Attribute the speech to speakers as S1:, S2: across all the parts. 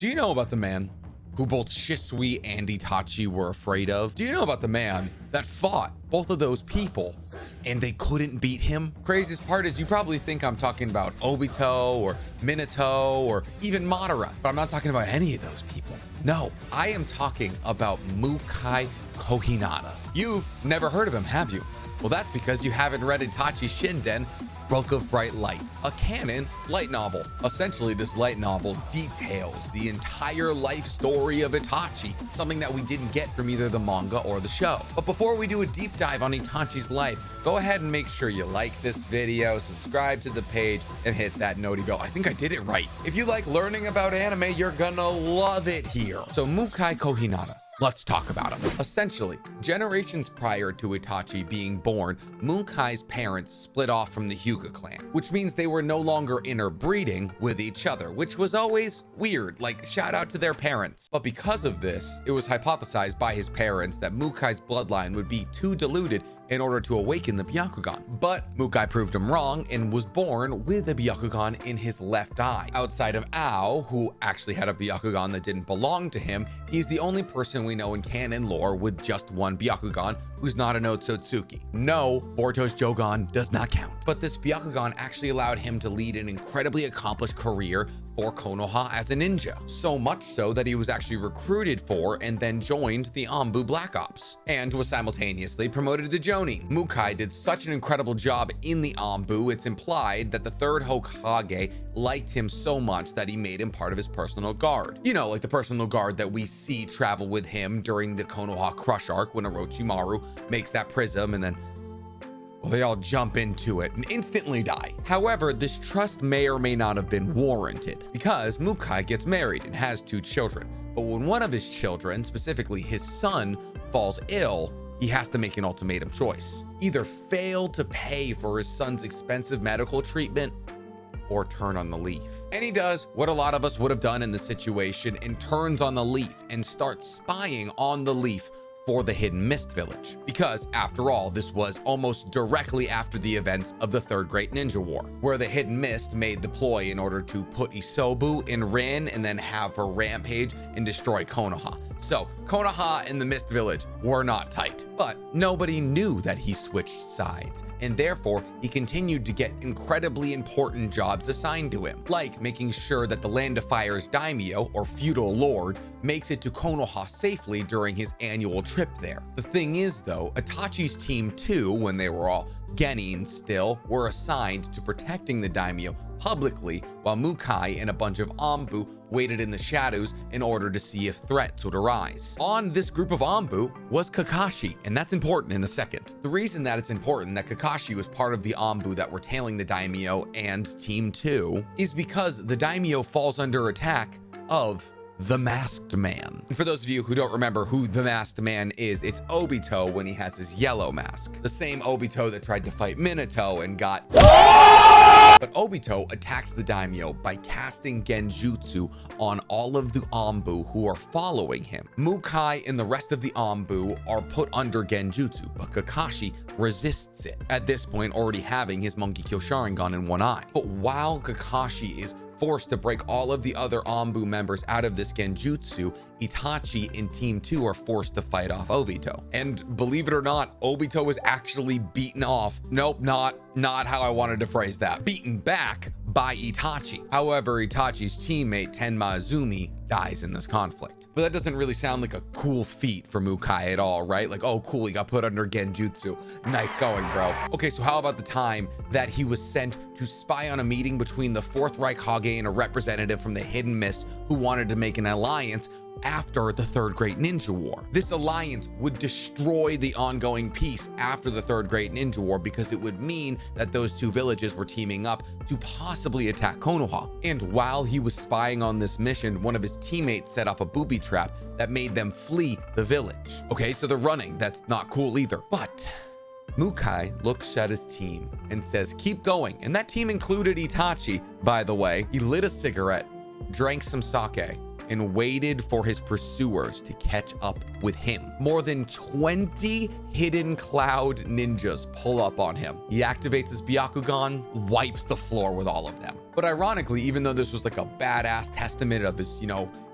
S1: Do you know about the man who both Shisui and Itachi were afraid of? Do you know about the man that fought both of those people and they couldn't beat him? Craziest part is you probably think I'm talking about Obito or Minato or even Madara, but I'm not talking about any of those people. No, I am talking about Mukai Kohinata. You've never heard of him, have you? Well, that's because you haven't read Itachi Shinden, Book of Bright Light, a canon light novel. Essentially, this light novel details the entire life story of Itachi, something that we didn't get from either the manga or the show. But before we do a deep dive on Itachi's life, go ahead and make sure you like this video, subscribe to the page, and hit that noti bell. I think I did it right. If you like learning about anime, you're gonna love it here. So Mukai Kohinata. Let's talk about him. Essentially, generations prior to Itachi being born, Mukai's parents split off from the Hyuga clan, which means they were no longer interbreeding with each other, which was always weird, like shout out to their parents. But because of this, it was hypothesized by his parents that Mukai's bloodline would be too diluted in order to awaken the Byakugan. But Mukai proved him wrong and was born with a Byakugan in his left eye. Outside of Ao, who actually had a Byakugan that didn't belong to him, he's the only person we know in canon lore with just one Byakugan who's not an Otsutsuki. No, Boruto's Jogan does not count. But this Byakugan actually allowed him to lead an incredibly accomplished career for Konoha as a ninja. So much so that he was actually recruited for and then joined the Anbu Black Ops and was simultaneously promoted to Jonin. Mukai did such an incredible job in the Anbu, it's implied that the third Hokage liked him so much that he made him part of his personal guard. You know, like the personal guard that we see travel with him during the Konoha Crush arc when Orochimaru makes that prism and then well, they all jump into it and instantly die. However, this trust may or may not have been warranted because Mukai gets married and has 2 children. But when one of his children, specifically his son, falls ill, he has to make an ultimatum choice. Either fail to pay for his son's expensive medical treatment or turn on the leaf. And he does what a lot of us would have done in the situation and turns on the leaf and starts spying on the leaf for the Hidden Mist Village. Because after all, this was almost directly after the events of the Third Great Ninja War, where the Hidden Mist made the ploy in order to put Isobu in Rin and then have her rampage and destroy Konoha. So Konoha and the Mist Village were not tight, but nobody knew that he switched sides, and therefore he continued to get incredibly important jobs assigned to him, like making sure that the Land of Fire's daimyo, or feudal lord, makes it to Konoha safely during his annual trip there. The thing is though, Itachi's team too, when they were all genin still, were assigned to protecting the daimyo publicly, while Mukai and a bunch of Anbu waited in the shadows in order to see if threats would arise. On this group of Anbu was Kakashi, and that's important in a second. The reason that it's important that Kakashi was part of the Anbu that were tailing the daimyo and Team 2 is because the daimyo falls under attack of the Masked Man. And for those of you who don't remember who the Masked Man is, it's Obito when he has his yellow mask. The same Obito that tried to fight Minato and got... But Obito attacks the daimyo by casting genjutsu on all of the Anbu who are following him. Mukai and the rest of the Anbu are put under genjutsu, but Kakashi resists it, at this point already having his Monkey Kill Sharingan in one eye. But while Kakashi is forced to break all of the other Anbu members out of this genjutsu, Itachi and Team 2 are forced to fight off Obito. And believe it or not, Obito was actually beaten off. Nope, not how I wanted to phrase that. Beaten back by Itachi. However, Itachi's teammate Tenma Izumi dies in this conflict. But that doesn't really sound like a cool feat for Mukai at all, right? Like, oh cool, he got put under genjutsu. Nice going, bro. Okay, so how about the time that he was sent to spy on a meeting between the Fourth Reich Hage and a representative from the Hidden Mist who wanted to make an alliance after the Third Great Ninja War. This alliance would destroy the ongoing peace after the Third Great Ninja War because it would mean that those 2 villages were teaming up to possibly attack Konoha. And while he was spying on this mission, one of his teammates set off a booby trap that made them flee the village. Okay, so they're running. That's not cool either. But Mukai looks at his team and says, keep going. And that team included Itachi, by the way. He lit a cigarette, drank some sake, and waited for his pursuers to catch up with him. More than 20 hidden cloud ninjas pull up on him. He activates his Byakugan, wipes the floor with all of them. But ironically, even though this was like a badass testament of his,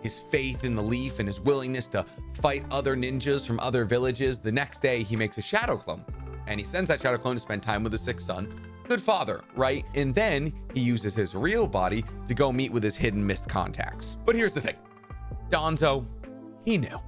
S1: his faith in the leaf and his willingness to fight other ninjas from other villages, the next day he makes a shadow clone. And he sends that shadow clone to spend time with his sick son. Good father, right? And then he uses his real body to go meet with his hidden mist contacts. But here's the thing. Danzo, he knew.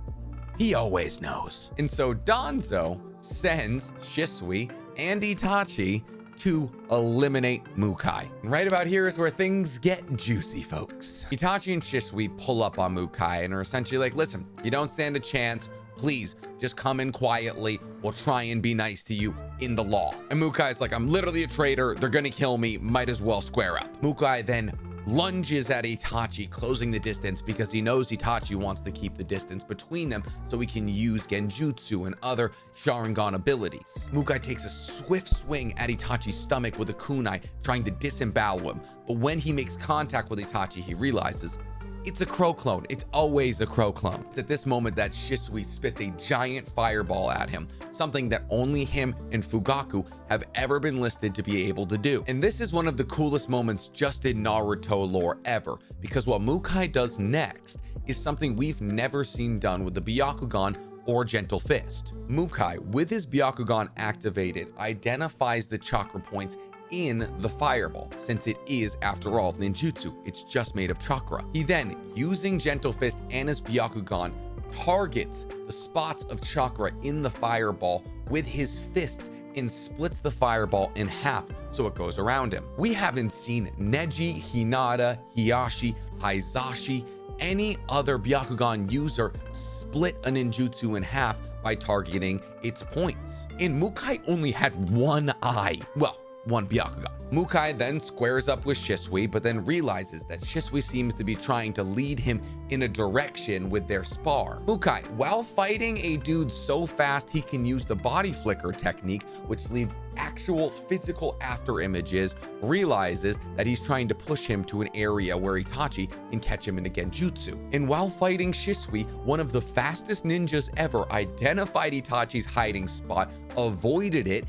S1: He always knows. And so Danzo sends Shisui and Itachi to eliminate Mukai. And right about here is where things get juicy, folks. Itachi and Shisui pull up on Mukai and are essentially like, listen, you don't stand a chance. Please just come in quietly. We'll try and be nice to you in the law. And Mukai's like, I'm literally a traitor. They're gonna kill me. Might as well square up. Mukai then lunges at Itachi, closing the distance because he knows Itachi wants to keep the distance between them so he can use Genjutsu and other Sharingan abilities. Mukai takes a swift swing at Itachi's stomach with a kunai, trying to disembowel him. But when he makes contact with Itachi, he realizes it's a crow clone. It's always a crow clone. It's at this moment that Shisui spits a giant fireball at him, something that only him and Fugaku have ever been listed to be able to do. And this is one of the coolest moments just in Naruto lore ever, because what Mukai does next is something we've never seen done with the Byakugan or Gentle Fist. Mukai, with his Byakugan activated, identifies the chakra points in the fireball, since it is, after all, ninjutsu. It's just made of chakra. He then, using Gentle Fist and his Byakugan, targets the spots of chakra in the fireball with his fists and splits the fireball in half so it goes around him. We haven't seen Neji, Hinata, Hiyashi, Hizashi, any other Byakugan user split a ninjutsu in half by targeting its points. And Mukai only had one eye. Well, one Byakugan. Mukai then squares up with Shisui, but then realizes that Shisui seems to be trying to lead him in a direction with their spar. Mukai, while fighting a dude so fast he can use the body flicker technique, which leaves actual physical after images, realizes that he's trying to push him to an area where Itachi can catch him in a Genjutsu. And while fighting Shisui, one of the fastest ninjas ever identified Itachi's hiding spot, avoided it,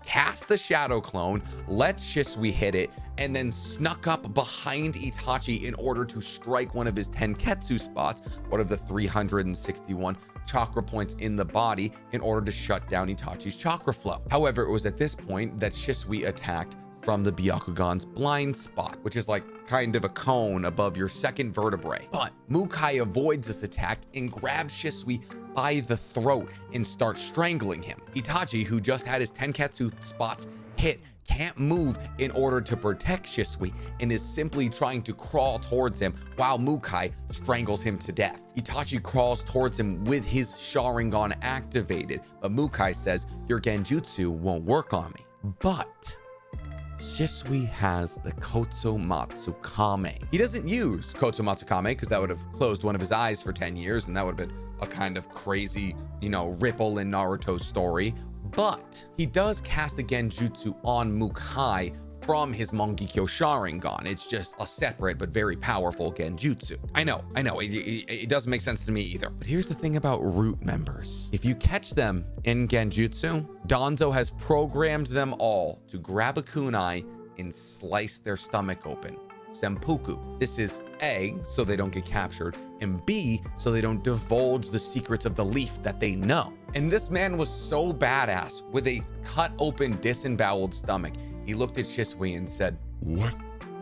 S1: cast the shadow clone, let Shisui hit it, and then snuck up behind Itachi in order to strike one of his Tenketsu spots, one of the 361 chakra points in the body, in order to shut down Itachi's chakra flow. However, it was at this point that Shisui attacked from the Byakugan's blind spot, which is like kind of a cone above your second vertebrae. But Mukai avoids this attack and grabs Shisui by the throat and starts strangling him. Itachi, who just had his Tenketsu spots hit, can't move in order to protect Shisui and is simply trying to crawl towards him while Mukai strangles him to death. Itachi crawls towards him with his Sharingan activated, but Mukai says, your Genjutsu won't work on me. But Shisui has the Kotsumatsu Kame. He doesn't use Kotsumatsu Kame because that would have closed one of his eyes for 10 years and that would have been a kind of crazy, ripple in Naruto's story. But he does cast the Genjutsu on Mukai from his Mangekyo Sharingan. It's just a separate but very powerful Genjutsu. I know, it doesn't make sense to me either. But here's the thing about root members. If you catch them in Genjutsu, Danzo has programmed them all to grab a kunai and slice their stomach open. Seppuku. This is A, so they don't get captured, and B, so they don't divulge the secrets of the leaf that they know. And this man was so badass with a cut open, disemboweled stomach. He looked at Shisui and said,
S2: what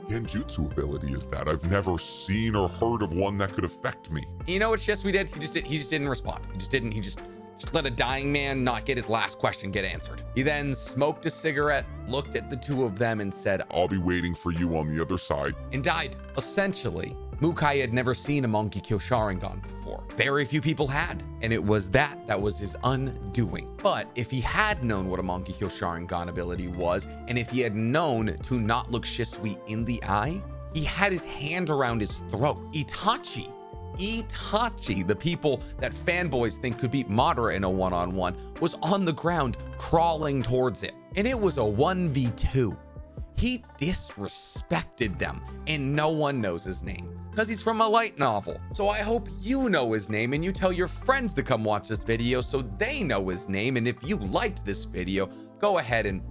S2: Genjutsu ability is that? I've never seen or heard of one that could affect me.
S1: You know what Shisui did? He just didn't respond. He just let a dying man not get his last question get answered. He then smoked a cigarette, looked at the two of them and said,
S2: I'll be waiting for you on the other side,
S1: and died. Essentially, Mukai had never seen a Mangekyo Sharingan before. Very few people had, and it was that was his undoing. But if he had known what a Mangekyo Sharingan ability was, and if he had known to not look Shisui in the eye, he had his hand around his throat. Itachi, the people that fanboys think could beat Madara in a one-on-one, was on the ground crawling towards it. And it was a 1v2. He disrespected them, and no one knows his name. because he's from a light novel. So I hope you know his name and you tell your friends to come watch this video so they know his name. And if you liked this video, go ahead and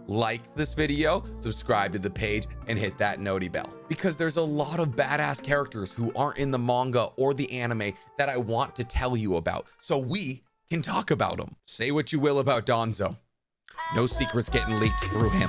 S1: like this video, subscribe to the page, and hit that noti bell, because there's a lot of badass characters who aren't in the manga or the anime that I want to tell you about, so we can talk about them. Say what you will about Danzo, no secrets getting leaked through him.